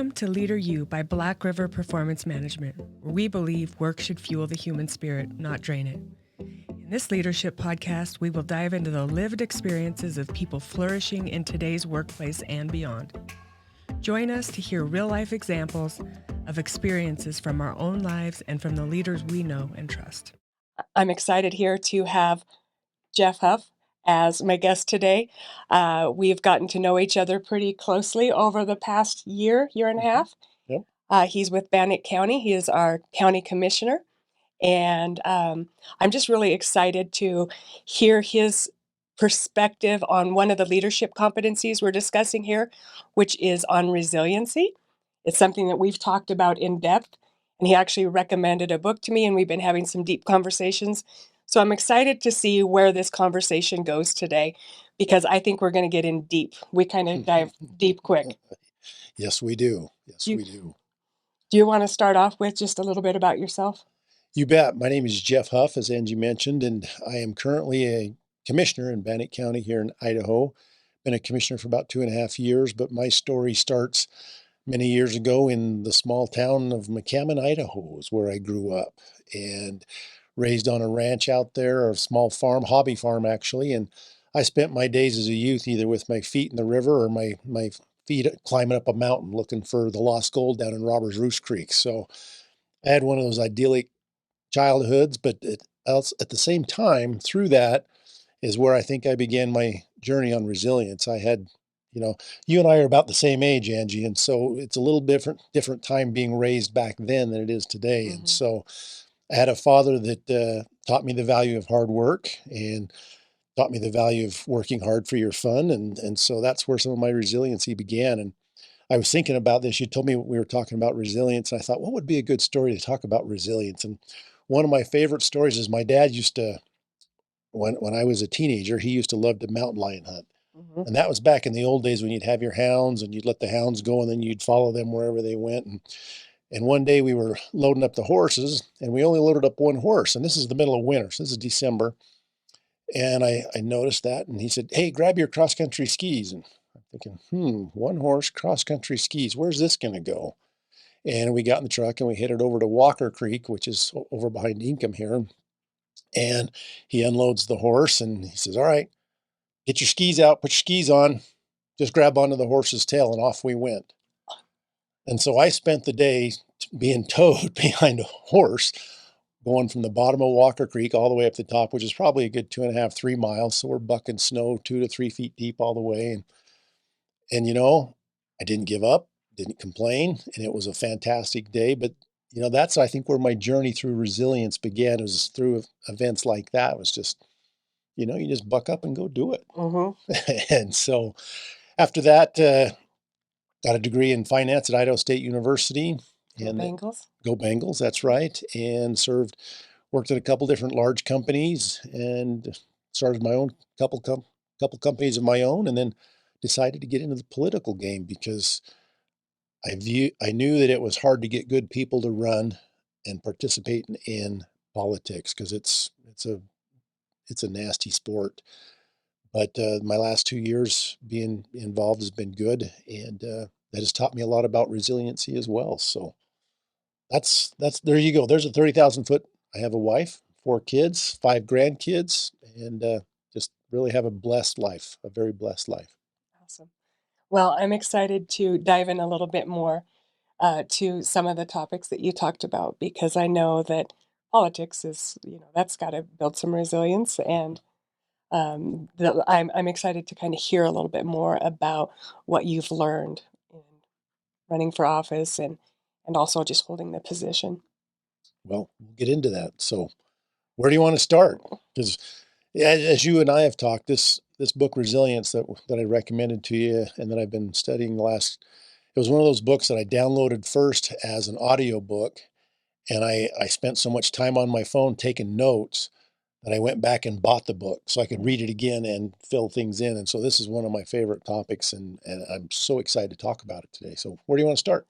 Welcome to Leader U by Black River Performance Management, where we believe work should fuel the human spirit, not drain it. In this leadership podcast, we will dive into the lived experiences of people flourishing in today's workplace and beyond. Join us to hear real-life examples of experiences from our own lives and from the leaders we know and trust. I'm excited here to have Jeff Hough as my guest today. We've gotten to know each other pretty closely over the past year and a half. Yep. He's with Bannock County. He is our county commissioner. And I'm just really excited to hear his perspective on one of the leadership competencies we're discussing here, which is on resiliency. It's something that we've talked about in depth, and he actually recommended a book to me, and we've been having some deep conversations. So I'm excited to see where this conversation goes today, because I think we're going to get in deep. We kind of dive deep quick. Yes, we do. We do. Do you want to start off with just a little bit about yourself? You bet. My name is Jeff Hough, as Angie mentioned, and I am currently a commissioner in Bannock County here in Idaho. Been a commissioner for about 2.5 years, but my story starts many years ago in the small town of McCammon, Idaho, is where I grew up, and raised on a ranch out there, a small farm, hobby farm actually. And I spent my days as a youth either with my feet in the river or my feet climbing up a mountain looking for the lost gold down in Robbers Roost Creek. So I had one of those idyllic childhoods, but at the same time, through that is where I think I began my journey on resilience. I had, you and I are about the same age, Angie, and so it's a little different time being raised back then than it is today. Mm-hmm. And so I had a father that taught me the value of hard work and taught me the value of working hard for your fun. And so that's where some of my resiliency began. And I was thinking about this. You told me we were talking about resilience, and I thought, what would be a good story to talk about resilience? And one of my favorite stories is my dad used to, when I was a teenager, he used to love to mountain lion hunt. Mm-hmm. And that was back in the old days when you'd have your hounds and you'd let the hounds go and then you'd follow them wherever they went. And one day we were loading up the horses, and we only loaded up one horse. And this is the middle of winter. So this is December. And I noticed that. And he said, hey, grab your cross-country skis. And I'm thinking, one horse, cross-country skis. Where's this going to go? And we got in the truck and we headed over to Walker Creek, which is over behind Ingham here. And he unloads the horse and he says, all right, get your skis out, put your skis on, just grab onto the horse's tail, and off we went. And so I spent the day being towed behind a horse, going from the bottom of Walker Creek all the way up the top, which is probably a good 2.5, 3 miles. So we're bucking snow 2 to 3 feet deep all the way. And I didn't give up, didn't complain, and it was a fantastic day. But that's, I think, where my journey through resilience began. It was through events like that. It was just, you just buck up and go do it. Mm-hmm. And so after that, got a degree in finance at Idaho State University. Go Bengals. Go Bengals, that's right. And worked at a couple different large companies and started my own couple companies of my own, and then decided to get into the political game because I knew that it was hard to get good people to run and participate in politics because it's a nasty sport. But my last 2 years being involved has been good, and that has taught me a lot about resiliency as well. So that's there you go. There's a 30,000 foot. I have a wife, 4 kids, 5 grandkids, and just really have a blessed life, a very blessed life. Awesome. Well, I'm excited to dive in a little bit more to some of the topics that you talked about, because I know that politics is, that's got to build some resilience. And I'm excited to kind of hear a little bit more about what you've learned in running for office and also just holding the position. Well, we'll get into that. So where do you want to start? Because as you and I have talked, this book, Resilience, that I recommended to you and that I've been studying it was one of those books that I downloaded first as an audio book. And I spent so much time on my phone taking notes that I went back and bought the book so I could read it again and fill things in. And so this is one of my favorite topics, and I'm so excited to talk about it today. So where do you want to start?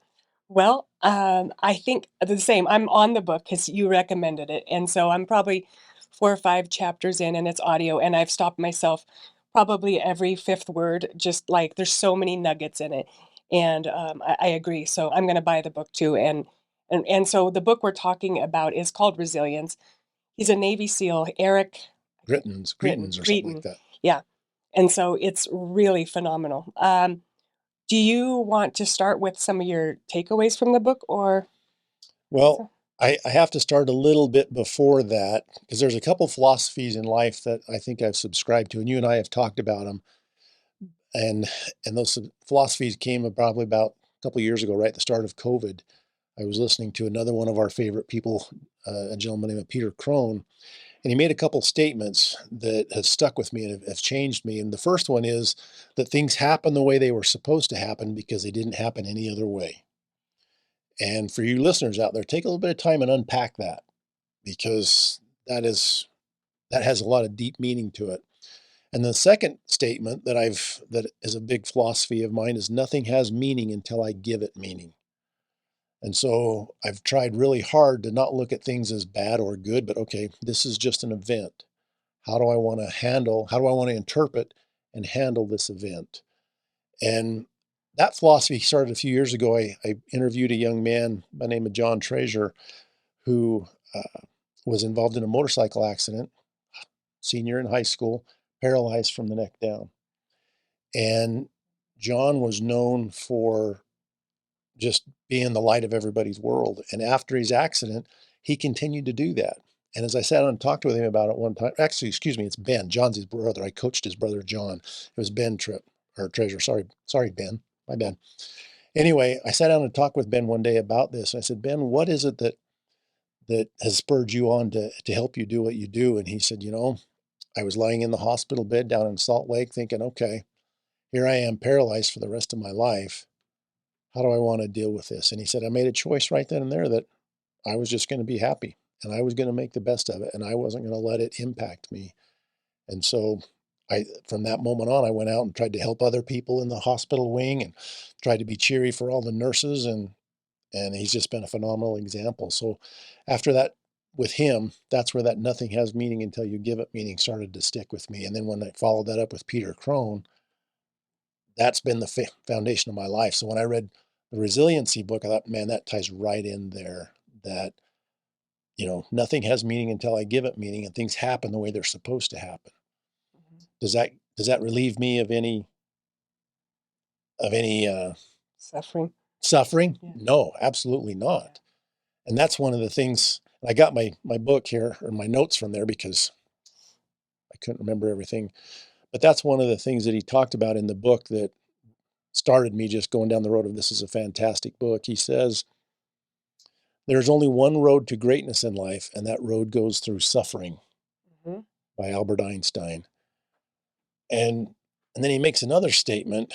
Well, I think the same. I'm on the book because you recommended it. And so I'm probably 4 or 5 chapters in, and it's audio. And I've stopped myself probably every 5th word, just like there's so many nuggets in it. And I agree. So I'm going to buy the book too. And so the book we're talking about is called Resilience. He's a Navy SEAL, Eric Greitens or something like that. Yeah. And so it's really phenomenal. Do you want to start with some of your takeaways from the book, or? Well, I have to start a little bit before that because there's a couple philosophies in life that I think I've subscribed to, and you and I have talked about them. And those philosophies came probably about a couple of years ago, right at the start of COVID. I was listening to another one of our favorite people, a gentleman named Peter Crone, and he made a couple statements that have stuck with me and have changed me. And the first one is that things happen the way they were supposed to happen because they didn't happen any other way. And for you listeners out there, take a little bit of time and unpack that because that has a lot of deep meaning to it. And the second statement that is a big philosophy of mine is nothing has meaning until I give it meaning. And so I've tried really hard to not look at things as bad or good, but okay, this is just an event. How do I want to interpret and handle this event? And that philosophy started a few years ago. I interviewed a young man by the name of John Treasure who was involved in a motorcycle accident, senior in high school, paralyzed from the neck down. And John was known for just being the light of everybody's world. And after his accident, he continued to do that. And as I sat down and talked with him about it one time, actually, excuse me, it's Ben. John's his brother. I coached his brother, John. It was Ben Treasure. Sorry, Ben. My bad. Anyway, I sat down and talked with Ben one day about this. I said, Ben, what is it that has spurred you on to help you do what you do? And he said, I was lying in the hospital bed down in Salt Lake thinking, okay, here I am paralyzed for the rest of my life. How do I want to deal with this? And he said, I made a choice right then and there that I was just going to be happy and I was going to make the best of it and I wasn't going to let it impact me. And so from that moment on, I went out and tried to help other people in the hospital wing and tried to be cheery for all the nurses. And he's just been a phenomenal example. So after that, with him, that's where that nothing has meaning until you give it meaning started to stick with me. And then when I followed that up with Peter Crone, that's been the foundation of my life. So when I read the resiliency book, I thought, man, that ties right in there that, nothing has meaning until I give it meaning and things happen the way they're supposed to happen. Mhm. Does that relieve me of any Suffering? suffering? No, absolutely not. And that's one of the things. I got my book here or my notes from there because I couldn't remember everything. But that's one of the things that he talked about in the book that started me just going down the road of this is a fantastic book. He says, there's only one road to greatness in life, and that road goes through suffering Mhm. by Albert Einstein. And then he makes another statement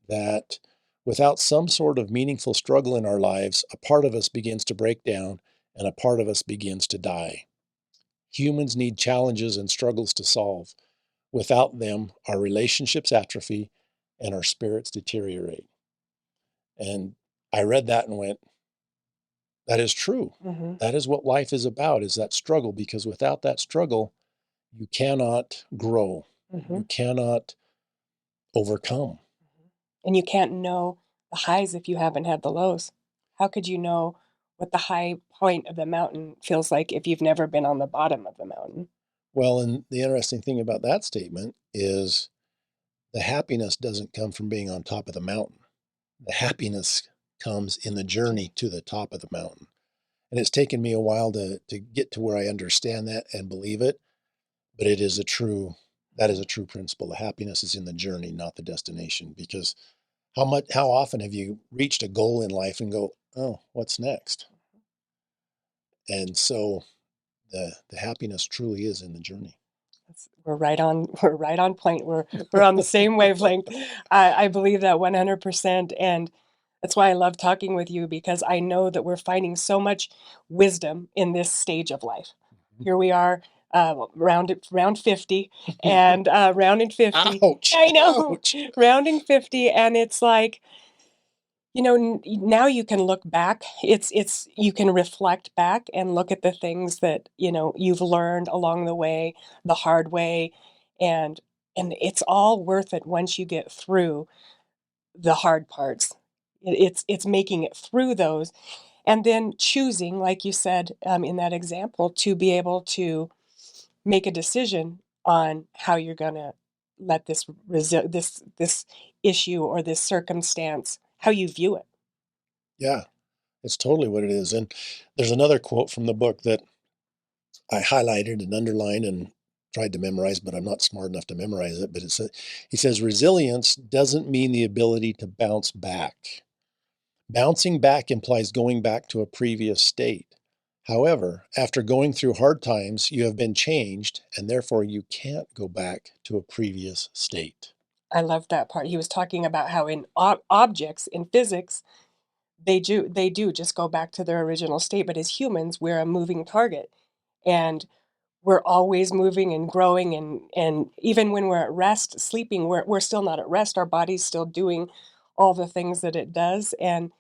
that without some sort of meaningful struggle in our lives, a part of us begins to break down and a part of us begins to die. Humans need challenges and struggles to solve. Without them, our relationships atrophy and our spirits deteriorate. And I read that and went, that is true. Mhm. That is what life is about, is that struggle, because without that struggle, you cannot grow. Mhm. You cannot overcome. And you can't know the highs if you haven't had the lows. How could you know what the high point of the mountain feels like if you've never been on the bottom of the mountain? Well, and the interesting thing about that statement is the happiness doesn't come from being on top of the mountain. The happiness comes in the journey to the top of the mountain. And it's taken me a while to get to where I understand that and believe it. But that is a true principle. The happiness is in the journey, not the destination. Because how often have you reached a goal in life and go, oh, what's next? And so the happiness truly is in the journey. We're right on. We're right on point. We're on the same wavelength. I believe that 100%, and that's why I love talking with you because I know that we're finding so much wisdom in this stage of life. Here we are, round 50, and rounding 50. Ouch! I know, Ouch. rounding 50, and it's like now you can look back. It's you can reflect back and look at the things that, you've learned along the way, the hard way, and it's all worth it once you get through the hard parts. It's making it through those, and then choosing, like you said, in that example, to be able to make a decision on how you're gonna let this issue or this circumstance, how you view it. Yeah, it's totally what it is. And there's another quote from the book that I highlighted and underlined and tried to memorize, but I'm not smart enough to memorize it. But he says, resilience doesn't mean the ability to bounce back. Bouncing back implies going back to a previous state. However, after going through hard times, you have been changed, and therefore you can't go back to a previous state. I love that part. He was talking about how in objects in physics, they do just go back to their original state, but as humans, we're a moving target, and we're always moving and growing, and even when we're at rest, sleeping, we're still not at rest. Our body's still doing all the things that it does, and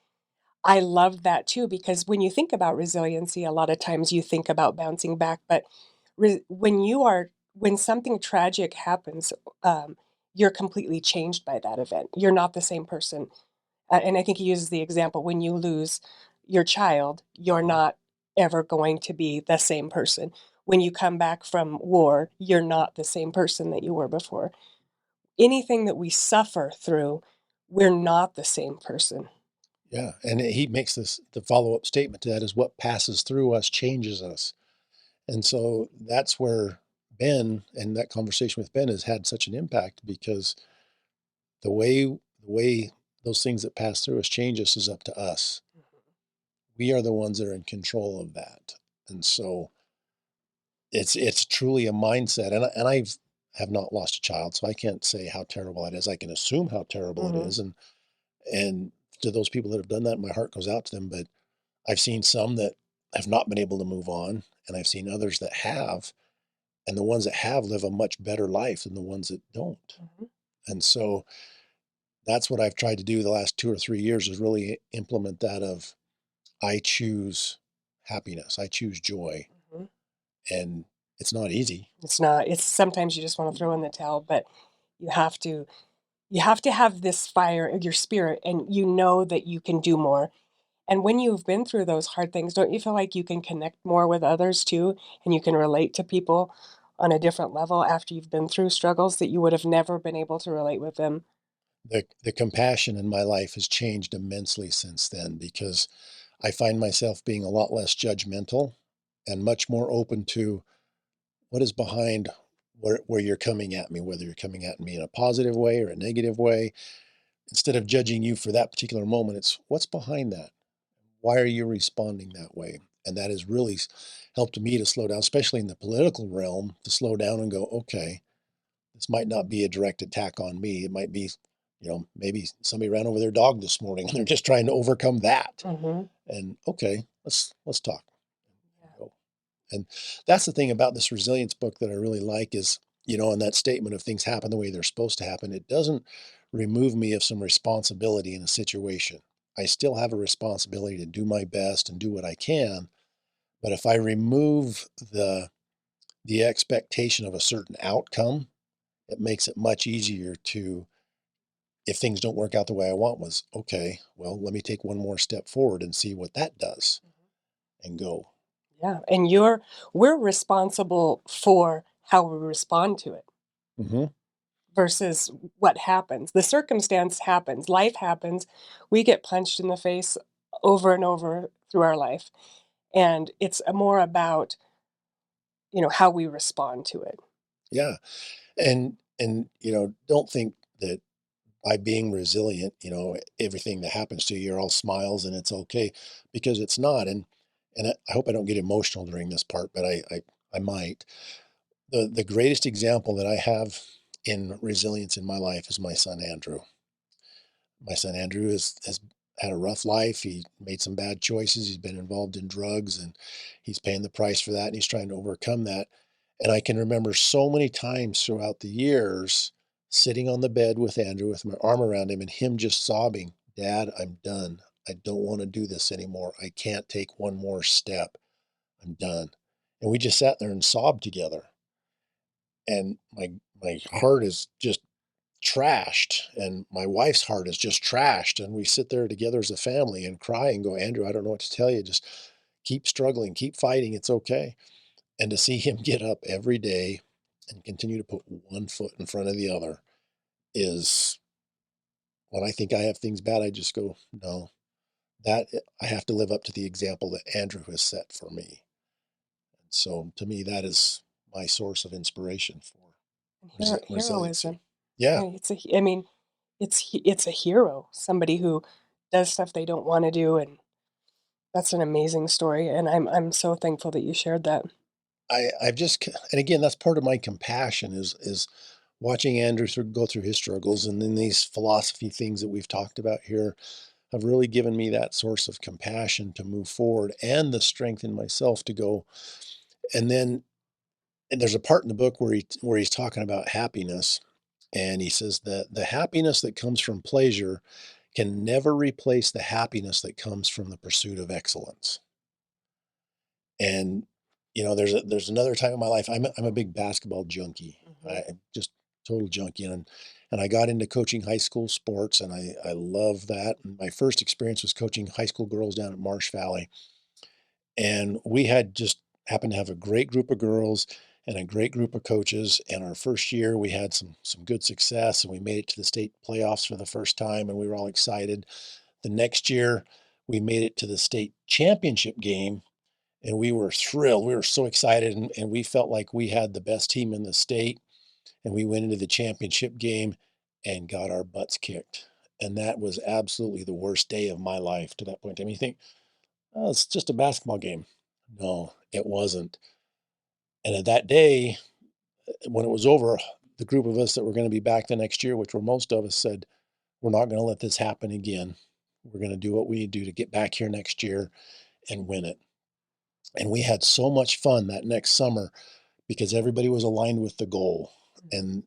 I love that too, because when you think about resiliency, a lot of times you think about bouncing back, but when something tragic happens, you're completely changed by that event. You're not the same person. And I think he uses the example, when you lose your child, you're not ever going to be the same person. When you come back from war, you're not the same person that you were before. Anything that we suffer through, we're not the same person. Yeah. And he makes the follow up statement to that is what passes through us changes us. And so that's where Ben and that conversation with Ben has had such an impact because the way those things that pass through us change us is up to us. We are the ones that are in control of that. And so it's truly a mindset. And I've have not lost a child, so I can't say how terrible it is. I can assume how terrible it Mhm. is. And to those people that have done that, my heart goes out to them. But I've seen some that have not been able to move on, and I've seen others that have, and the ones that have live a much better life than the ones that don't. Mhm. And so that's what I've tried to do the last 2 or 3 years is really implement that of I choose happiness, I choose joy, Mhm. and it's not easy. It's not. It's sometimes you just want to throw in the towel, but you have to you have to have this fire in your spirit, and you know that you can do more. And when you've been through those hard things, don't you feel like you can connect more with others too, and you can relate to people on a different level after you've been through struggles that you would have never been able to relate with them? The compassion in my life has changed immensely since then because I find myself being a lot less judgmental and much more open to what is behind where you're coming at me, whether you're coming at me in a positive way or a negative way. Instead of judging you for that particular moment, it's what's behind that. Why are you responding that way? And that has really helped me to slow down, especially in the political realm, to slow down and go, okay, this might not be a direct attack on me. It might be, maybe somebody ran over their dog this morning and they're just trying to overcome that. Mhm. And okay, let's talk. Yeah. Go. And that's the thing about this resilience book that I really like is, in that statement of things happen the way they're supposed to happen, it doesn't remove me of some responsibility in a situation. I still have a responsibility to do my best and do what I can. But if I remove the expectation of a certain outcome, it makes it much easier to, if things don't work out the way I want, was okay, well, let me take one more step forward and see what that does and go. Yeah, and we're responsible for how we respond to it Hmm. versus what happens. The circumstance happens, life happens. We get punched in the face over and over through our life, and it's more about, how we respond to it. Yeah. And don't think that by being resilient, everything that happens to you are all smiles and it's okay because it's not. And I hope I don't get emotional during this part, but I might. The greatest example that I have in resilience in my life is my son Andrew. My son Andrew has had a rough life. He made some bad choices. He's been involved in drugs and he's paying the price for that and he's trying to overcome that. And I can remember so many times throughout the years sitting on the bed with Andrew with my arm around him and him just sobbing, Dad, I'm done. I don't want to do this anymore. I can't take one more step. I'm done. And we just sat there and sobbed together. And my heart is just trashed, and my wife's heart is just trashed. And we sit there together as a family and cry and go, Andrew, I don't know what to tell you. Just keep struggling, keep fighting. It's okay. And to see him get up every day and continue to put one foot in front of the other is, when I think I have things bad, I just go, no, that I have to live up to the example that Andrew has set for me. And so to me, that is my source of inspiration for resiliency. Heroism. Yeah. I mean, it's a hero, somebody who does stuff they don't want to do, and that's an amazing story. And I'm so thankful that you shared that. I've just, and again, that's part of my compassion is watching Andrew go through his struggles, and then these philosophy things that we've talked about here have really given me that source of compassion to move forward and the strength in myself to go. And then and there's a part in the book where he's talking about happiness, and he says that the happiness that comes from pleasure can never replace the happiness that comes from the pursuit of excellence. And there's another time in my life. I'm a big basketball junkie. Hmm. I'm just total junkie, and I got into coaching high school sports, and I love that. And my first experience was coaching high school girls down at Marsh Valley, and we had just happened to have a great group of girls and a great group of coaches. And our first year, we had some good success, and we made it to the state playoffs for the first time, and we were all excited. The next year, we made it to the state championship game, and we were thrilled. We were so excited, and we felt like we had the best team in the state. And we went into the championship game and got our butts kicked. And that was absolutely the worst day of my life to that point. I mean, you think, oh, it's just a basketball game. No, it wasn't. And at that day, when it was over, the group of us that were going to be back the next year, which were most of us, said, we're not going to let this happen again. We're going to do what we need to do to get back here next year and win it. And we had so much fun that next summer because everybody was aligned with the goal, and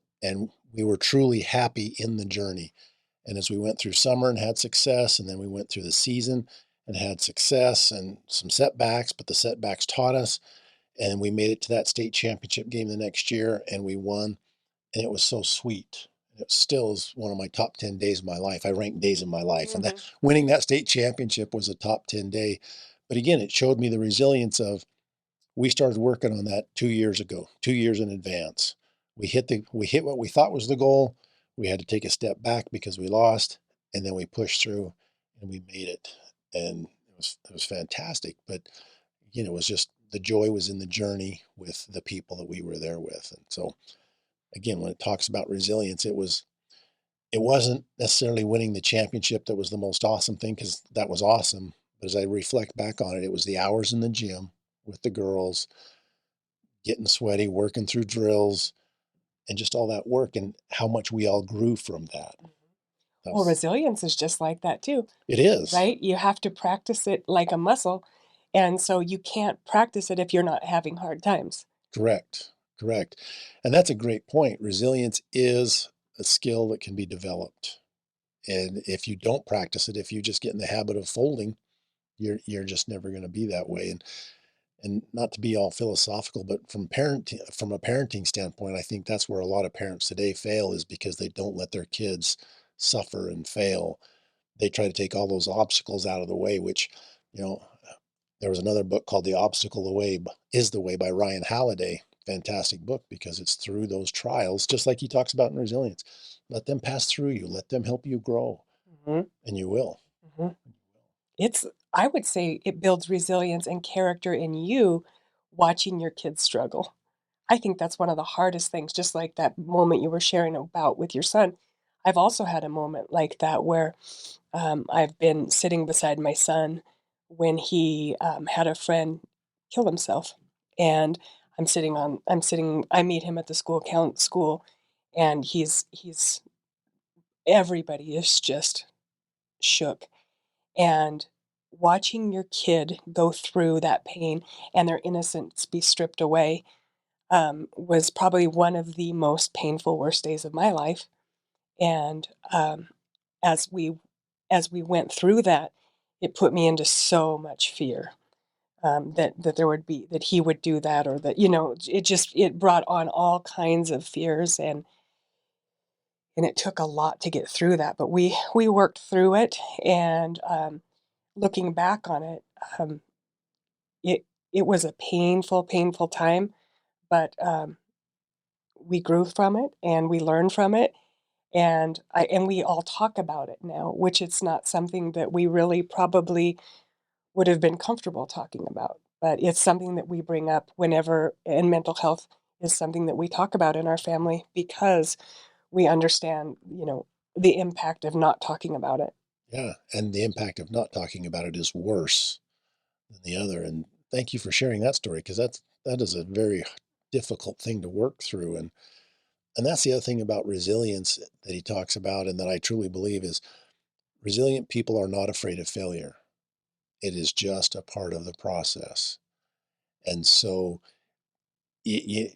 we were truly happy in the journey. And as we went through summer and had success, and then we went through the season and had success and some setbacks, but the setbacks taught us, and we made it to that state championship game the next year, and we won. And it was so sweet. It still is one of my top 10 days of my life. I rank days in my life, and that Hmm. winning that state championship was a top 10 day. But again, it showed me the resilience of, we started working on that 2 years ago, 2 years in advance. We hit what we thought was the goal. We had to take a step back because we lost, and then we pushed through and we made it. And it was fantastic. But it was just, the joy was in the journey with the people that we were there with. And so again, when it talks about resilience, it wasn't necessarily winning the championship that was the most awesome thing, because that was awesome. But as I reflect back on it, it was the hours in the gym with the girls, getting sweaty, working through drills, and just all that work, and how much we all grew from that. That Well, was, resilience is just like that too, it is right? You have to practice it like a muscle, and so you can't practice it if you're not having hard times. correct, correct. And that's a great point. Resilience is a skill that can be developed. And if you don't practice it, if you just get in the habit of folding, you're just never going to be that way. And not to be all philosophical, but from a parenting standpoint, I think that's where a lot of parents today fail, is because they don't let their kids suffer and fail. They try to take all those obstacles out of the way, which, you know, there was another book called The Obstacle the Way is the Way by Ryan Halliday. Fantastic book, because it's through those trials, just like he talks about in resilience. Let them pass through you, let them help you grow, Hmm. and you will. Hmm. It's, I would say it builds resilience and character in you watching your kids struggle. I think that's one of the hardest things, just like that moment you were sharing about with your son. I've also had a moment like that where I've been sitting beside my son when he had a friend kill himself, and I meet him at the school, and he's everybody is just shook, and watching your kid go through that pain and their innocence be stripped away was probably one of the most painful, worst days of my life. And as we as we went through that, it put me into so much fear, that there would be that he would do that, or that it brought on all kinds of fears, and and it took a lot to get through that, but we worked through it. And looking back on it, it it was a painful time, but we grew from it and we learned from it, and we all talk about it now, which it's not something that we really probably would have been comfortable talking about, but it's something that we bring up whenever, and mental health is something that we talk about in our family because we understand, the impact of not talking about it. Yeah. And the impact of not talking about it is worse than the other. And thank you for sharing that story, because that is a very difficult thing to work through. And that's the other thing about resilience that he talks about, and that I truly believe is resilient people are not afraid of failure. It is just a part of the process. And so you,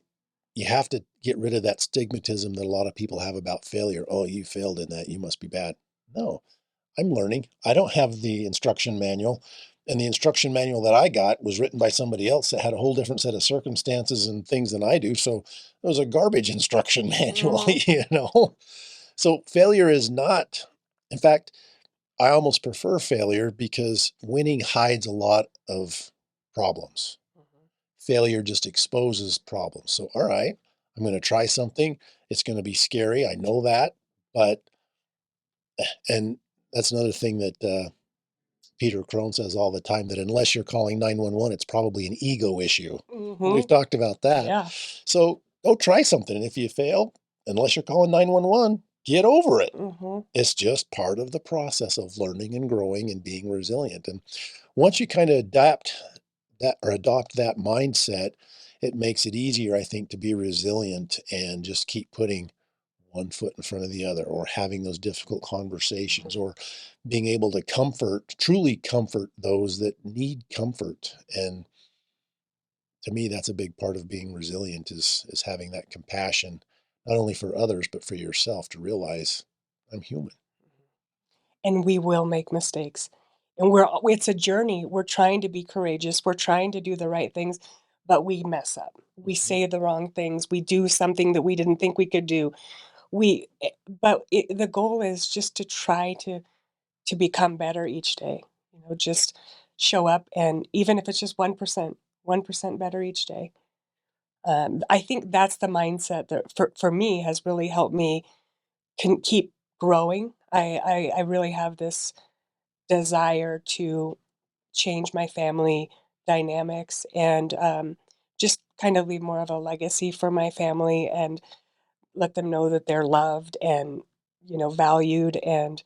you have to get rid of that stigmatism that a lot of people have about failure. Oh, you failed in that, you must be bad. No, I'm learning. I don't have the instruction manual. And the instruction manual that I got was written by somebody else that had a whole different set of circumstances and things than I do. So it was a garbage instruction manual, Mhm. you know? So failure is not, in fact, I almost prefer failure because winning hides a lot of problems. Mhm. Failure just exposes problems. So, all right, I'm going to try something. It's going to be scary. I know that. But, and that's another thing that Peter Crone says all the time, that unless you're calling 911, it's probably an ego issue. We've Mhm. talked about that. Yeah. So go try something. And if you fail, unless you're calling 911, get over it. Mhm. It's just part of the process of learning and growing and being resilient. And once you kind of adapt that or adopt that mindset, it makes it easier, I think, to be resilient and just keep putting one foot in front of the other, or having those difficult conversations, or being able to truly comfort those that need comfort. And to me, that's a big part of being resilient, is having that compassion, not only for others, but for yourself, to realize I'm human. And we will make mistakes. And it's a journey. We're trying to be courageous. We're trying to do the right things, but we mess up. We Mhm. say the wrong things. We do something that we didn't think we could do. The goal is just to try to become better each day. Just show up, and even if it's just 1% better each day. I think that's the mindset that for me has really helped me can keep growing. I really have this desire to change my family dynamics, and just kind of leave more of a legacy for my family and let them know that they're loved and valued, and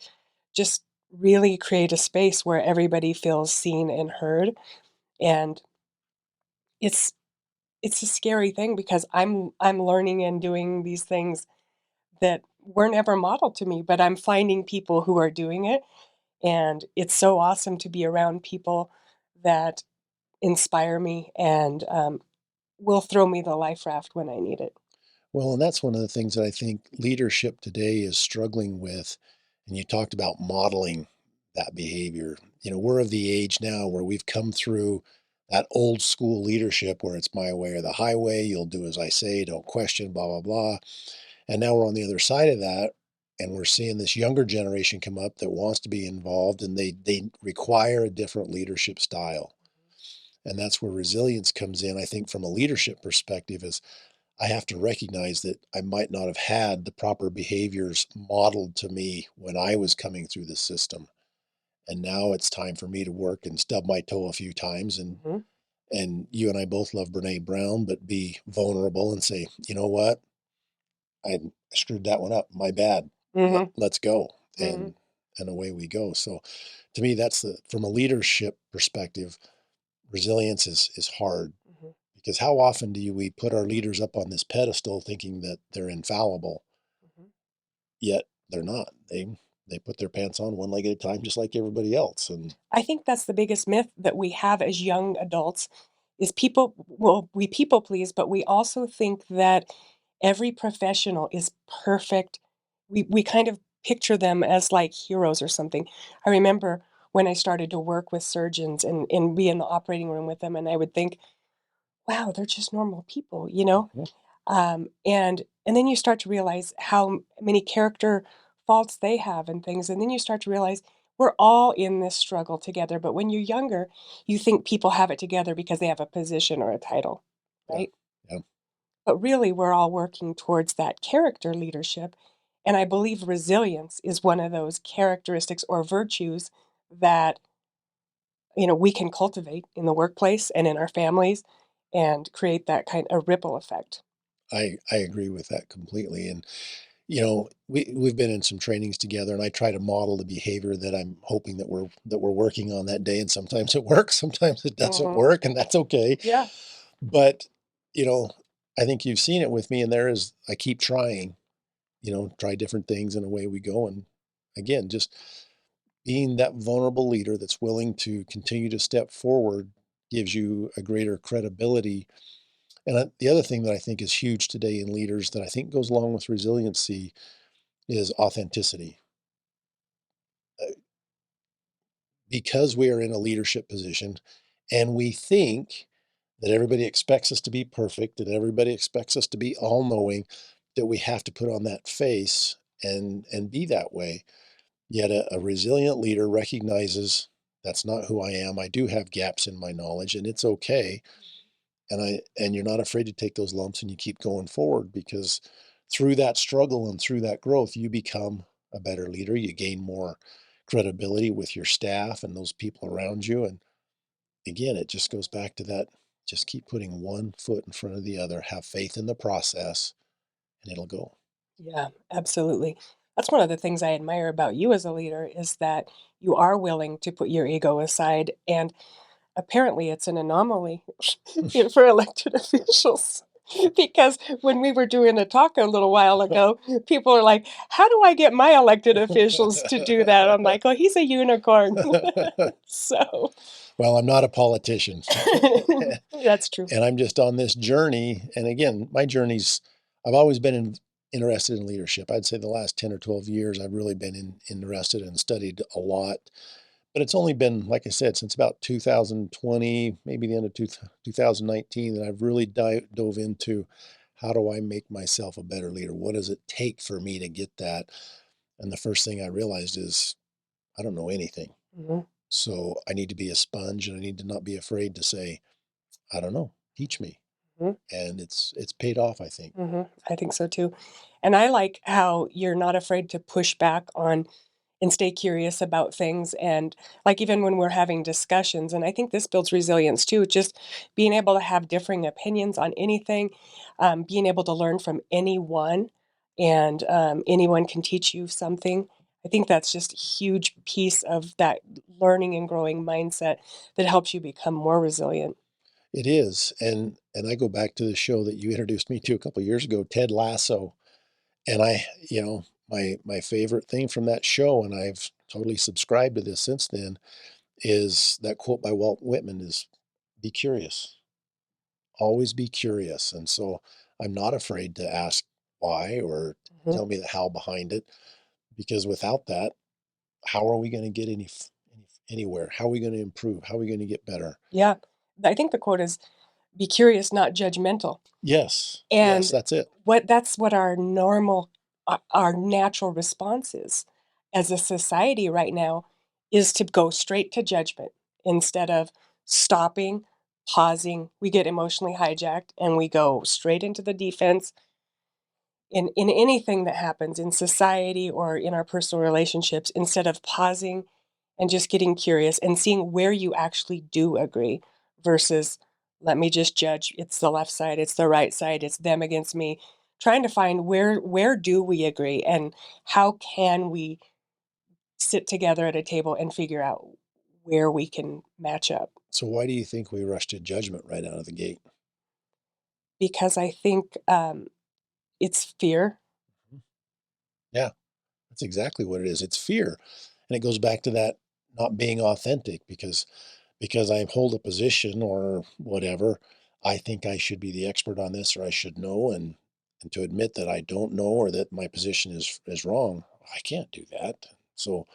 just really create a space where everybody feels seen and heard. And it's it's a scary thing because I'm learning and doing these things that weren't ever modeled to me, but I'm finding people who are doing it, and it's so awesome to be around people that inspire me and will throw me the life raft when I need it. Well, and that's one of the things that I think leadership today is struggling with. And you talked about modeling that behavior. We're of the age now where we've come through that old school leadership where it's my way or the highway. You'll do as I say, don't question, blah, blah, blah. And now we're on the other side of that. And we're seeing this younger generation come up that wants to be involved, and they require a different leadership style. And that's where resilience comes in, I think, from a leadership perspective, is I have to recognize that I might not have had the proper behaviors modeled to me when I was coming through the system. And now it's time for me to work and stub my toe a few times, Mhm. and you and I both love Brene Brown, but be vulnerable and say, you know what? I screwed that one up. My bad. Mhm. Let's go. Mhm. And away we go. So to me, that's from a leadership perspective, resilience is hard, Mhm. because how often do we put our leaders up on this pedestal thinking that they're infallible? Mhm. Yet they're not. They put their pants on one leg at a time, just like everybody else. And I think that's the biggest myth that we have as young adults is we people please, but we also think that every professional is perfect. We kind of picture them as like heroes or something. I remember when I started to work with surgeons and be in the operating room with them, and I would think, wow, they're just normal people. Mhm. And then you start to realize how many character faults they have and things. And then you start to realize we're all in this struggle together. But when you're younger, you think people have it together because they have a position or a title, Yeah. right? Yeah. But really, we're all working towards that character leadership. And I believe resilience is one of those characteristics or virtues that, we can cultivate in the workplace and in our families and create that kind of ripple effect. I agree with that completely. And we've been in some trainings together, and I try to model the behavior that I'm hoping that we're working on that day. And sometimes it works, sometimes it doesn't Mhm. work, and that's okay. Yeah. But you know, I think you've seen it with me, and I keep trying. Try different things, and away we go. And again, just being that vulnerable leader that's willing to continue to step forward gives you a greater credibility. And the other thing that I think is huge today in leaders that I think goes along with resiliency is authenticity. Because we are in a leadership position and we think that everybody expects us to be perfect, that everybody expects us to be all knowing, that we have to put on that face and be that way. Yet a resilient leader recognizes that's not who I am. I do have gaps in my knowledge, and it's okay. And you're not afraid to take those lumps, and you keep going forward, because through that struggle and through that growth, you become a better leader. You gain more credibility with your staff and those people around you. And again, it just goes back to that, just keep putting one foot in front of the other, have faith in the process, and it'll go. Yeah, absolutely. That's one of the things I admire about you as a leader is that you are willing to put your ego aside. And apparently, it's an anomaly for elected officials. Because when we were doing a talk a little while ago, people are like, how do I get my elected officials to do that? I'm like, oh, he's a unicorn. So Well, I'm not a politician. that's true. And I'm just on this journey. And again, I've always been interested in leadership. I'd say the last 10 or 12 years, I've really been interested and studied a lot. But it's only been, like I said, since about 2020, maybe the end of 2019, that I've really dove into how do I make myself a better leader? What does it take for me to get that? And the first thing I realized is I don't know anything. Mhm. So I need to be a sponge, and I need to not be afraid to say, I don't know, teach me. Mhm. And it's paid off, I think. I think so too. And I like how you're not afraid to push back on and stay curious about things. And like even when we're having discussions, and I think this builds resilience too, just being able to have differing opinions on anything, being able to learn from anyone, and anyone can teach you something. I think that's just a huge piece of that learning and growing mindset that helps you become more resilient. It is. And I go back to the show that you introduced me to a couple of years ago, Ted Lasso. And my favorite thing from that show, and I've totally subscribed to this since then, is that quote by Walt Whitman is be curious. Always be curious. And so I'm not afraid to ask why or Mhm. tell me the how behind it, because without that, how are we going to get anywhere? How are we going to improve? How are we going to get better? Yeah, I think the quote is be curious, not judgmental. Yes. Yes, And that's it. that's what our normal our natural response is as a society right now is to go straight to judgment instead of stopping, pausing. We get emotionally hijacked and we go straight into the defense in anything that happens in society or in our personal relationships instead of pausing and just getting curious and seeing where you actually do agree versus let me just judge it's the left side, it's the right side, it's them against me. Trying to find where do we agree and how can we sit together at a table and figure out where we can match up. So why do you think we rush to judgment right out of the gate? Because I think it's fear. Yeah, that's exactly what it is. It's fear. And it goes back to that not being authentic, because I hold a position or whatever, I think I should be the expert on this, or I should know. And to admit that I don't know, or that my position is wrong, I can't do that. So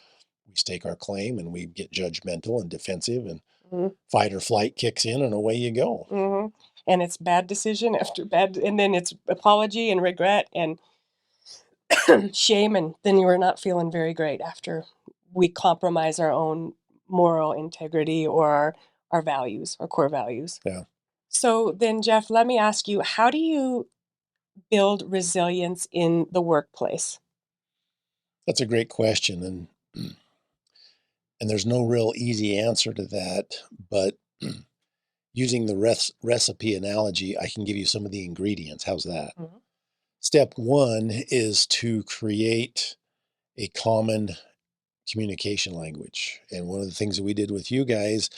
we stake our claim, and we get judgmental and defensive, and Mhm. fight or flight kicks in, and away you go. Mhm. and it's bad decision after bad, and then it's apology and regret and shame, and then you were not feeling very great after we compromise our own moral integrity or our values, our core values. Yeah, So then, Jeff, let me ask you, how do you build resilience in the workplace? that's a great question, and there's no real easy answer to that. But using the recipe analogy, I can give you some of the ingredients. How's that? Mhm. Step one is to create a common communication language. And one of the things that we did with you guys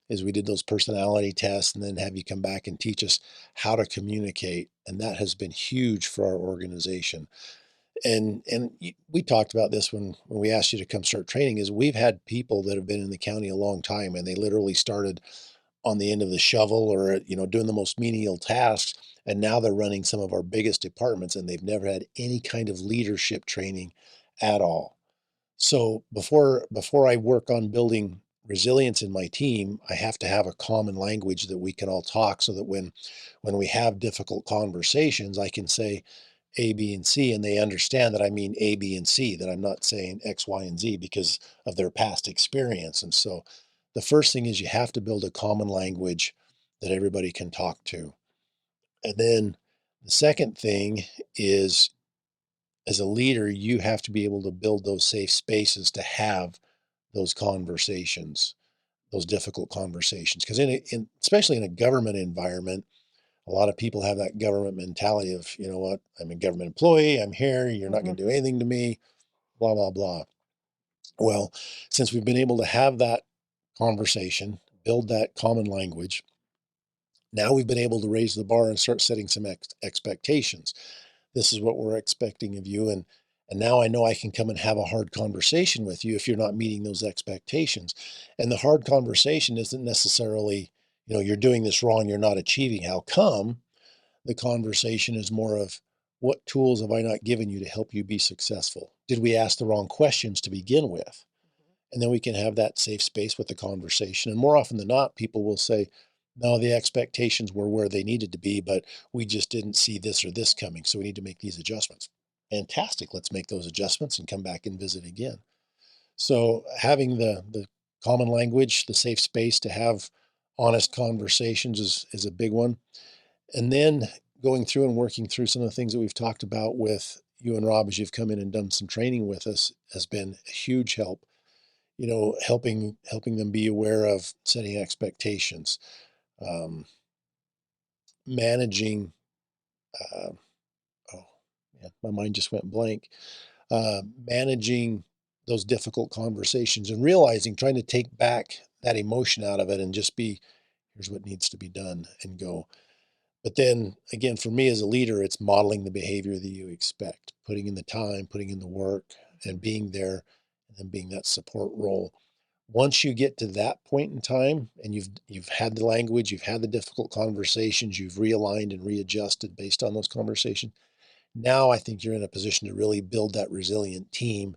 is we did those personality tests and then have you come back and teach us how to communicate. And that has been huge for our organization. And we talked about this when we asked you to come start training, is we've had people that have been in the county a long time and they literally started on the end of the shovel or doing the most menial tasks, and now they're running some of our biggest departments and they've never had any kind of leadership training at all. So before I work on building resilience in my team, I have to have a common language that we can all talk, so that when we have difficult conversations, I can say A, B, and C, and they understand that I mean A, B, and C, that I'm not saying X, Y, and Z because of their past experience. And so the first thing is you have to build a common language that everybody can talk to. And then the second thing is, as a leader, you have to be able to build those safe spaces to have those conversations, those difficult conversations. Because especially in a government environment, a lot of people have that government mentality of, you know what, I'm a government employee, I'm here, you're not going Mhm. to do anything to me, blah, blah, blah. Well, since we've been able to have that conversation, build that common language, now we've been able to raise the bar and start setting some expectations. This is what we're expecting of you. And now I know I can come and have a hard conversation with you if you're not meeting those expectations. And the hard conversation isn't necessarily, you're doing this wrong, you're not achieving. How come? The conversation is more of, what tools have I not given you to help you be successful? Did we ask the wrong questions to begin with? And then we can have that safe space with the conversation. And more often than not, people will say, no, the expectations were where they needed to be, but we just didn't see this or this coming. So we need to make these adjustments. Fantastic. Let's make those adjustments and come back and visit again. So having the common language, the safe space to have honest conversations is a big one. And then going through and working through some of the things that we've talked about with you and Rob as you've come in and done some training with us has been a huge help. Helping them be aware of setting expectations, um, managing. Uh, oh, man, my mind just went blank. Managing those difficult conversations and realizing, trying to take back that emotion out of it and just be, here's what needs to be done and go. But then again, for me as a leader, it's modeling the behavior that you expect, putting in the time, putting in the work, and being there, and then being that support role. Once you get to that point in time and you've had the language, you've had the difficult conversations, you've realigned and readjusted based on those conversations, now I think you're in a position to really build that resilient team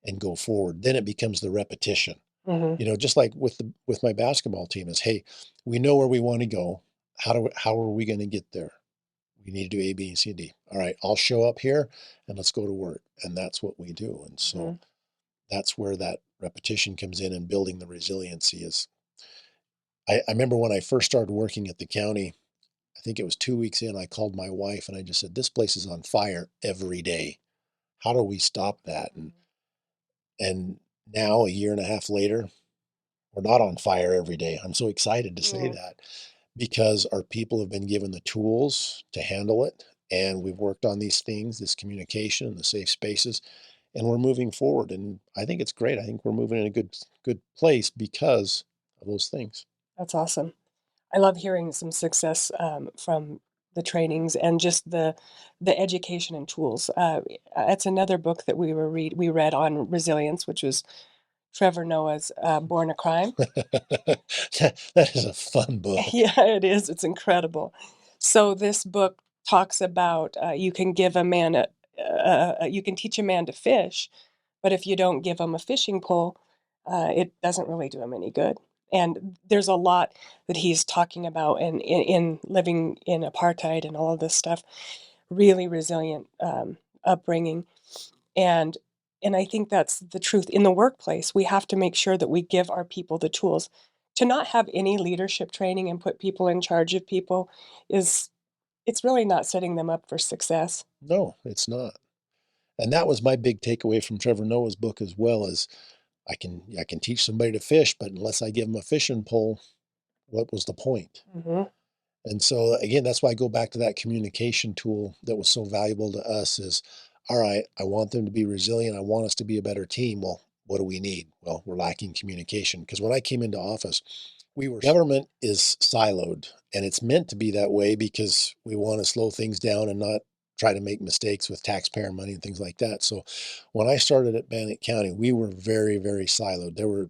and go forward. Then it becomes the repetition. Mhm. Just like with my basketball team is, hey, we know where we want to go. How are we going to get there? We need to do A, B, and C, and D. All right, I'll show up here and let's go to work. And that's what we do. And so Mhm. that's where that repetition comes in, and building the resiliency is. I remember when I first started working at the county, I think it was 2 weeks in, I called my wife and I just said, this place is on fire every day. How do we stop that? And now, a year and a half later, we're not on fire every day. I'm so excited to say Mhm. that because our people have been given the tools to handle it. And we've worked on these things, this communication and the safe spaces, and we're moving forward. And I think it's great. I think we're moving in a good place because of those things. That's awesome. I love hearing some success from the trainings and just the education and tools. It's another book that we read on resilience, which was Trevor Noah's Born a Crime. That is a fun book. Yeah, it is. It's incredible. So this book talks about you can give a man you can teach a man to fish, but if you don't give him a fishing pole, it doesn't really do him any good. And there's a lot that he's talking about in living in apartheid and all of this stuff. Really resilient upbringing. And I think that's the truth. In the workplace, we have to make sure that we give our people the tools. To not have any leadership training and put people in charge of people it's really not setting them up for success. No, it's not. And that was my big takeaway from Trevor Noah's book as well, is I can teach somebody to fish, but unless I give them a fishing pole, what was the point? Hmm. And so again, that's why I go back to that communication tool that was so valuable to us is, all right, I want them to be resilient. I want us to be a better team. Well, what do we need? Well, we're lacking communication. Because when I came into office, government is siloed, and it's meant to be that way because we want to slow things down and not try to make mistakes with taxpayer money and things like that. So when I started at Bannock County, we were very, very siloed. There were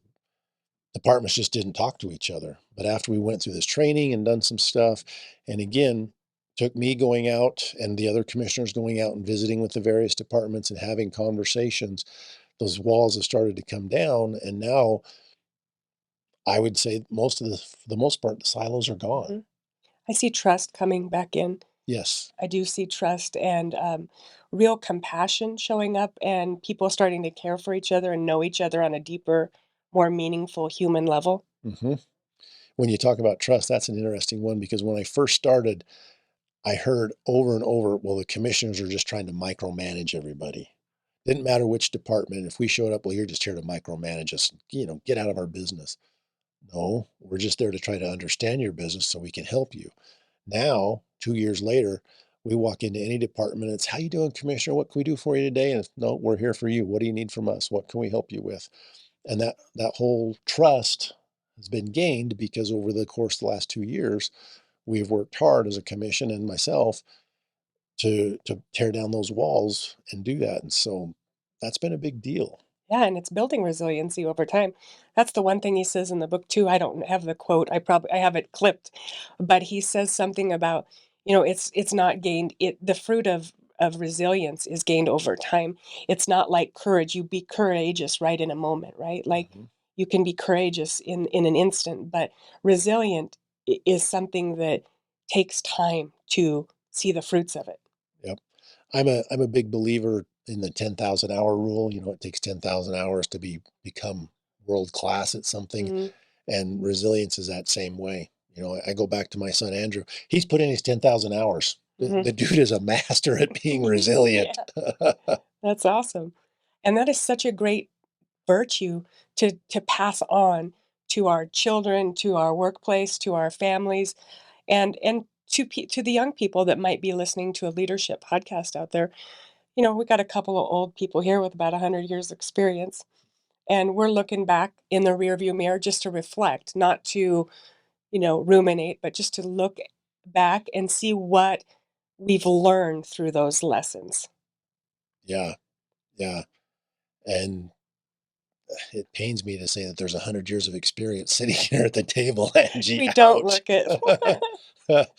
departments just didn't talk to each other. But after we went through this training and done some stuff, and again, took me going out and the other commissioners going out and visiting with the various departments and having conversations, those walls have started to come down. And now I would say for the most part, the silos are gone. Hmm. I see trust coming back in. Yes. I do see trust and real compassion showing up, and people starting to care for each other and know each other on a deeper, more meaningful human level. Hmm. When you talk about trust, that's an interesting one because when I first started, I heard over and over, well, the commissioners are just trying to micromanage everybody. Didn't matter which department. If we showed up, well, you're just here to micromanage us, get out of our business. No, we're just there to try to understand your business so we can help you. Now, 2 years later, we walk into any department. It's, how you doing, Commissioner? What can we do for you today? And it's, no, we're here for you. What do you need from us? What can we help you with? And that whole trust has been gained because over the course of the last 2 years, we've worked hard as a commission and myself to tear down those walls and do that. And so that's been a big deal. Yeah, and it's building resiliency over time. That's the one thing he says in the book too. I don't have the quote. I have it clipped, but he says something about, it's not gained the fruit of resilience is gained over time. It's not like courage. You be courageous right in a moment, right? Like Mhm. you can be courageous in an instant, but resilient is something that takes time to see the fruits of it. Yep. I'm a big believer in the 10,000 hour rule. It takes 10,000 hours to become world class at something. Mhm. And resilience is that same way. I go back to my son Andrew. He's put in his 10,000 hours. Mhm. The dude is a master at being resilient. Yeah, that's awesome. And that is such a great virtue to pass on to our children, to our workplace, to our families, and to the young people that might be listening to a leadership podcast out there. We got a couple of old people here with about 100 years experience, and we're looking back in the rearview mirror just to reflect, not to, ruminate, but just to look back and see what we've learned through those lessons. Yeah, yeah. And it pains me to say that there's 100 years of experience sitting here at the table, Angie. We don't Ouch. look it.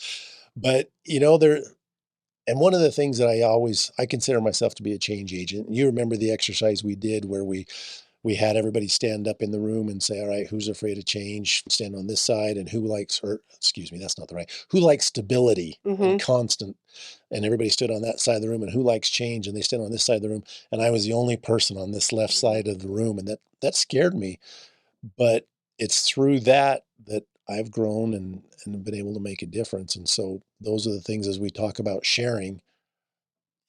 But there, and one of the things that I consider myself to be a change agent. And you remember the exercise we did where we had everybody stand up in the room and say, all right, who's afraid of change? Stand on this side. And excuse me, that's not the right, who likes stability and Hmm. constant? And everybody stood on that side of the room. And who likes change? And they stood on this side of the room. And I was the only person on this left side of the room. And that scared me. But it's through that I've grown and been able to make a difference. And so those are the things as we talk about sharing,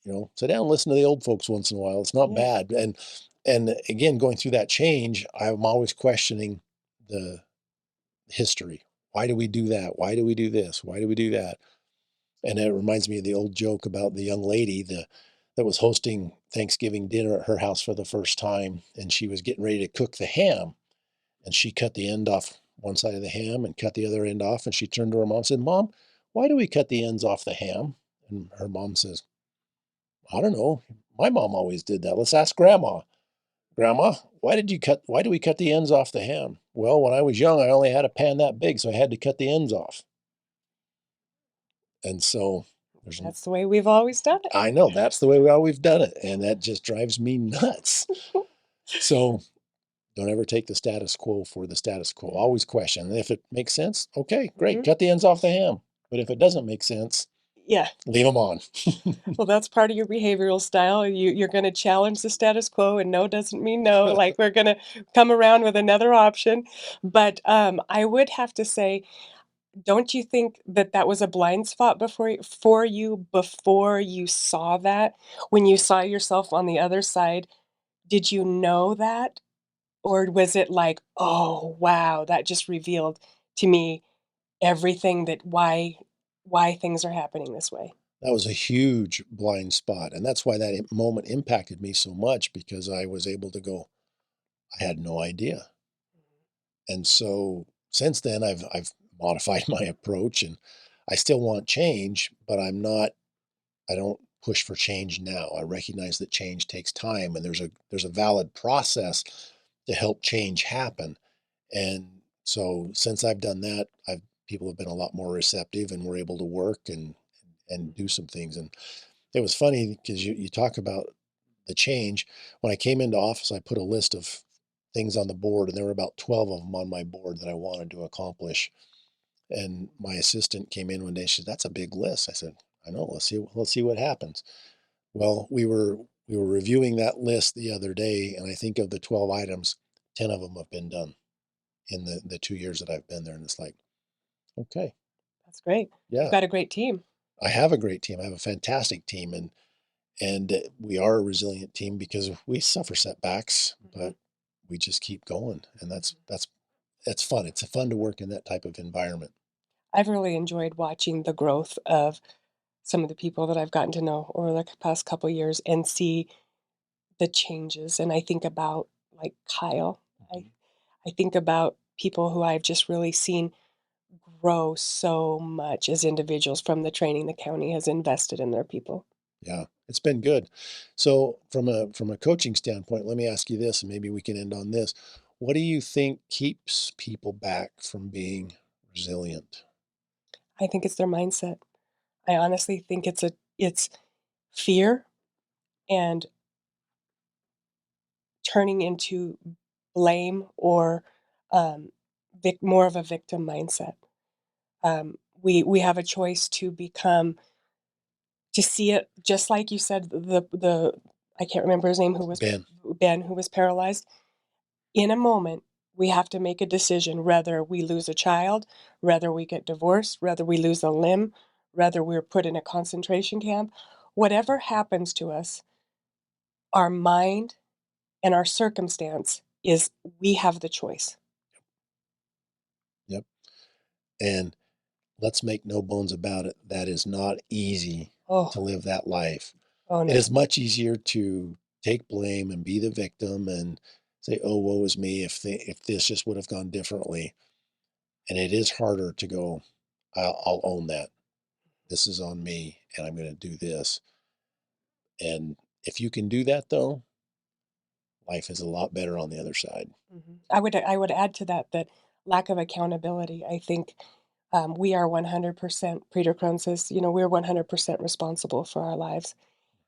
sit down and listen to the old folks once in a while. It's not Yeah. bad. And again, going through that change, I'm always questioning the history. Why do we do that? Why do we do this? Why do we do that? And it reminds me of the old joke about the young lady that was hosting Thanksgiving dinner at her house for the first time, and she was getting ready to cook the ham, and she cut the end off one side of the ham and cut the other end off, and she turned to her mom and said, "Mom, why do we cut the ends off the ham?" And her mom says, "I don't know. My mom always did that. Let's ask Grandma. Grandma, why do we cut the ends off the ham?" "Well, when I was young, I only had a pan that big, so I had to cut the ends off." And so That's the way we've always done it. I know that's the way we always done it. And that just drives me nuts. So Don't ever take the status quo for the status quo. Always question. And if it makes sense, okay, great. Mhm. Cut the ends off the ham. But if it doesn't make sense, Yeah. leave them on. Well, that's part of your behavioral style. You're going to challenge the status quo, and no doesn't mean no. Like we're going to come around with another option. But I would have to say, don't you think that that was a blind spot for you before you saw that? When you saw yourself on the other side, did you know that? Or was it like, "Oh, wow, that just revealed to me everything that why things are happening this way?" That was a huge blind spot. And that's why that moment impacted me so much, because I was able to go, I had no idea. And so since then, I've modified my approach, and I still want change, but I don't push for change now. I recognize that change takes time, and there's a valid process to help change happen. And so since I've done that, I've people have been a lot more receptive, and we're able to work and do some things. And it was funny because you talk about the change. When I came into office, I put a list of things on the board, and there were about 12 of them on my board that I wanted to accomplish. And my assistant came in one day. She said, "That's a big list." I said, "I know. Let's see what happens." Well, we were reviewing that list the other day, and I think of the 12 items, 10 of them have been done in the 2 years that I've been there. And it's like, okay, That's great. You've yeah, got a great team. I have a great team. I have a fantastic team, and we are a resilient team because we suffer setbacks, Mhm. but we just keep going, and that's fun. It's fun to work in that type of environment. I've really enjoyed watching the growth of some of the people that I've gotten to know over the past couple years and see the changes. And I think about like Kyle. I, Mhm. I think about people who I've just really seen grow so much as individuals from the training the county has invested in their people. Yeah, it's been good. So from a coaching standpoint, let me ask you this, and maybe we can end on this. What do you think keeps people back from being resilient? I think it's their mindset. I honestly think it's fear and turning into blame or um, more of a victim mindset. We have a choice to become to see it just like you said. The I can't remember his name, who was Ben, Ben, who was paralyzed. In a moment, we have to make a decision whether we lose a child, whether we get divorced, whether we lose a limb, whether we're put in a concentration camp. Whatever happens to us, our mind and our circumstance is we have the choice. yep. And let's make no bones about it. That is not easy to Oh, live that life. oh It no. is much easier to take blame and be the victim and say, "Oh, woe is me if this just would have gone differently." And it is harder to go, I'll own that. This is on me, and I'm going to do this. And if you can do that, though, life is a lot better on the other side. Mhm. I would add to that that lack of accountability. I think we are 100%. Peter Crone says, we're 100% responsible for our lives,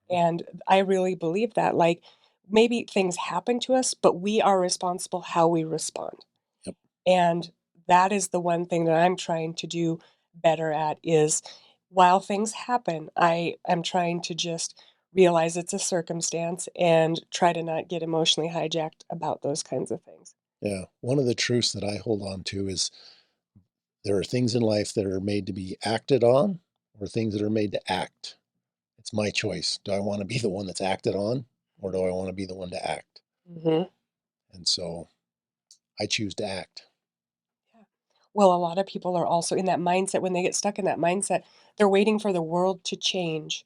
and I really believe that. Like maybe things happen to us, but we are responsible how we respond. Yep. And that is the one thing that I'm trying to do better at is while things happen, I am trying to just realize it's a circumstance and try to not get emotionally hijacked about those kinds of things. Yeah. One of the truths that I hold on to is there are things in life that are made to be acted on, or things that are made to act. It's my choice. Do I want to be the one that's acted on, or do I want to be the one to act? Mhm. And so I choose to act. Yeah. Well, a lot of people are also in that mindset. When they get stuck in that mindset, they're waiting for the world to change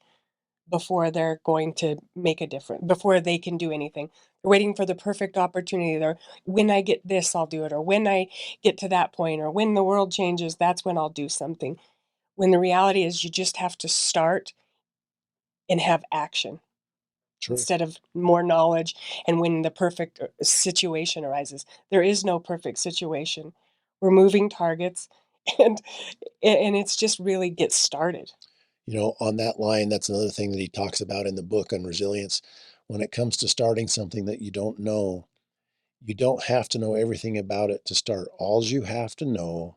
before they're going to make a difference, before they can do anything. They're waiting for the perfect opportunity. They're, when I get this, I'll do it. Or when I get to that point, or when the world changes, that's when I'll do something. When the reality is you just have to start and have action True. instead of more knowledge and when the perfect situation arises. There is no perfect situation. We're moving targets and it's just really get started. On that line, that's another thing that he talks about in the book on resilience. When it comes to starting something that you don't know, You don't have to know everything about it to start. All you have to know,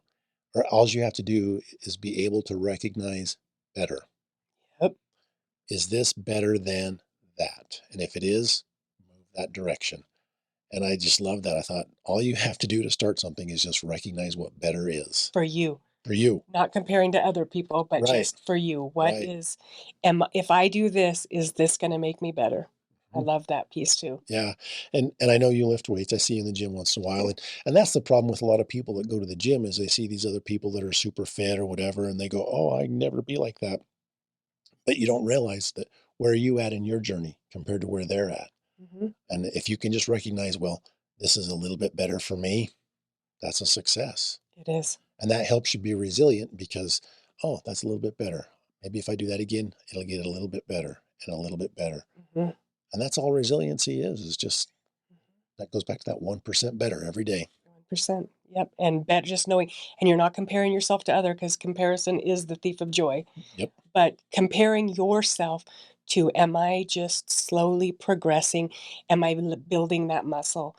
or all you have to do, is be able to recognize better. Yep. Is this better than that? And if it is, move that direction. And I just love that. I thought all you have to do to start something is just recognize what better is For you. for you. Not comparing to other people, but Right. just for you. What Right. is, if I do this, is this going to make me better? I love that piece too. Yeah. And I know you lift weights. I see you in the gym once in a while. And that's the problem with a lot of people that go to the gym is they see these other people that are super fit or whatever, and they go, oh, I can never be like that. But you don't realize that where are you at in your journey compared to where they're at. Mm-hmm. And if you can just recognize, well, this is a little bit better for me, that's a success. It is. And that helps you be resilient because, oh, that's a little bit better. Maybe if I do that again, it'll get a little bit better and a little bit better. Mm-hmm. And that's all resiliency is just that goes back to that 1% better every day. 1%. Yep. And just knowing, and you're not comparing yourself to other, because comparison is the thief of joy. Yep. But comparing yourself to, am I just slowly progressing? Am I building that muscle?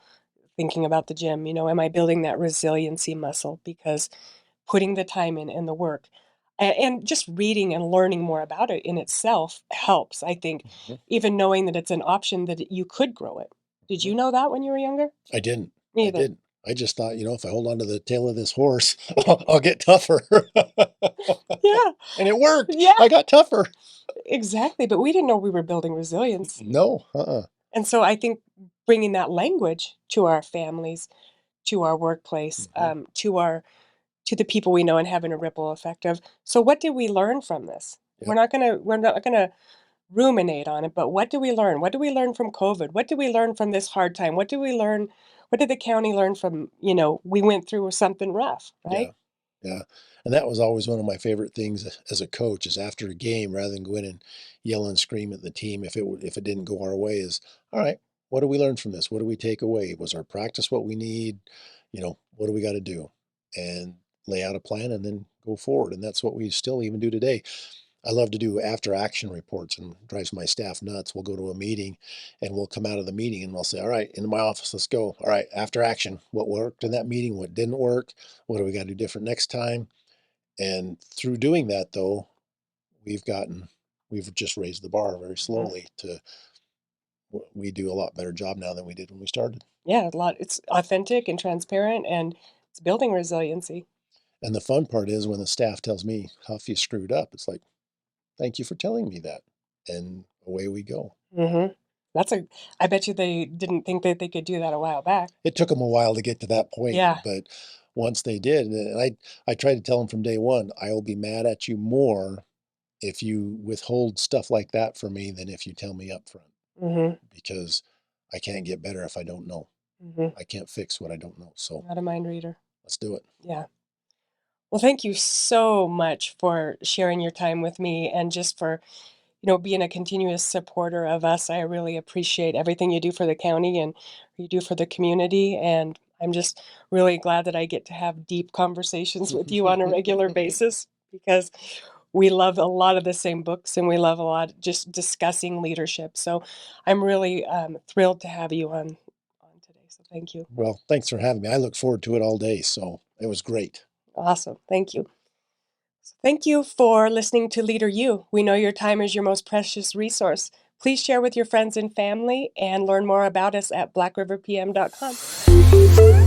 Thinking about the gym, am I building that resiliency muscle? Because putting the time in and the work and just reading and learning more about it in itself helps, I think. Mhm. Even knowing that it's an option that you could grow it. Did you know that when you were younger? I didn't. Me I either. didn't. I just thought, if I hold on to the tail of this horse, I'll get tougher. Yeah. And it worked. Yeah. I got tougher. Exactly. But we didn't know we were building resilience. No. And so I think bringing that language to our families, to our workplace, Mhm. to the people we know, and having a ripple effect of, so what did we learn from this? Yep. We're not gonna ruminate on it, but what do we learn? What do we learn from COVID? What do we learn from this hard time? What do we learn? What did the county learn from, we went through something rough, right? Yeah. Yeah. And that was always one of my favorite things as a coach is after a game, rather than go in and yell and scream at the team if it didn't go our way is, all right, what do we learn from this? What do we take away? Was our practice what we need? What do we got to do? And lay out a plan and then go forward. And that's what we still even do today. I love to do after action reports and drives my staff nuts. We'll go to a meeting and we'll come out of the meeting and we'll say, all right, into my office, let's go. All right, after action, what worked in that meeting, what didn't work, what do we got to do different next time? And through doing that, though, we've just raised the bar very slowly to we do a lot better job now than we did when we started. Yeah, a lot. It's authentic and transparent, and it's building resiliency. And the fun part is when the staff tells me, Hough, you screwed up, it's like, thank you for telling me that. And away we go. Mm-hmm. I bet you they didn't think that they could do that a while back. It took them a while to get to that point, Yeah. but once they did, and I tried to tell them from day one, I will be mad at you more if you withhold stuff like that from me than if you tell me up front, Mm-hmm. because I can't get better if I don't know. Mm-hmm. I can't fix what I don't know. So Not a mind reader. let's do it. Yeah. Well, thank you so much for sharing your time with me, and just for, being a continuous supporter of us. I really appreciate everything you do for the county and you do for the community. And I'm just really glad that I get to have deep conversations with you on a regular basis, because we love a lot of the same books and we love a lot just discussing leadership. So I'm really thrilled to have you on today. So thank you. Well, thanks for having me. I look forward to it all day. So it was great. Awesome. Thank you. Thank you for listening to Leader U. We know your time is your most precious resource. Please share with your friends and family and learn more about us at blackriverpm.com.